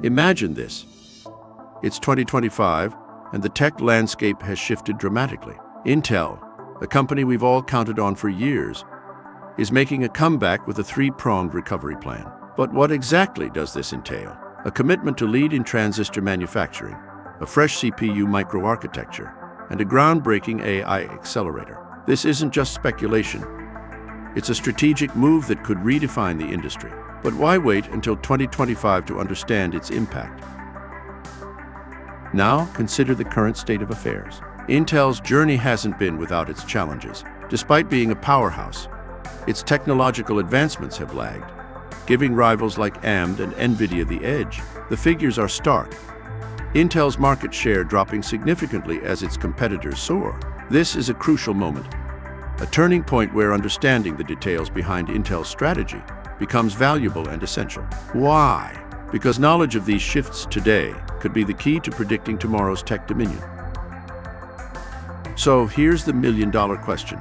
Imagine this. It's 2025, and the tech landscape has shifted dramatically. Intel, a company we've all counted on for years, is making a comeback with a three-pronged recovery plan. But what exactly does this entail? A commitment to lead in transistor manufacturing, a fresh CPU microarchitecture, and a groundbreaking AI accelerator. This isn't just speculation. It's a strategic move that could redefine the industry. But why wait until 2025 to understand its impact? Now, consider the current state of affairs. Intel's journey hasn't been without its challenges. Despite being a powerhouse, its technological advancements have lagged, giving rivals like AMD and NVIDIA the edge. The figures are stark. Intel's market share dropping significantly as its competitors soar. This is a crucial moment, a turning point where understanding the details behind Intel's strategy becomes valuable and essential. Why? Because knowledge of these shifts today could be the key to predicting tomorrow's tech dominion. So here's the million-dollar question.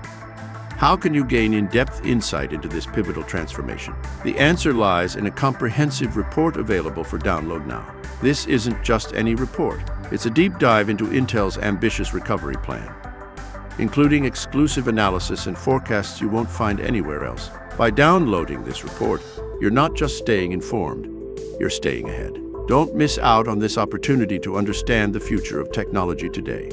How can you gain in-depth insight into this pivotal transformation? The answer lies in a comprehensive report available for download now. This isn't just any report. It's a deep dive into Intel's ambitious recovery plan, including exclusive analysis and forecasts you won't find anywhere else. By downloading this report, you're not just staying informed, you're staying ahead. Don't miss out on this opportunity to understand the future of technology today.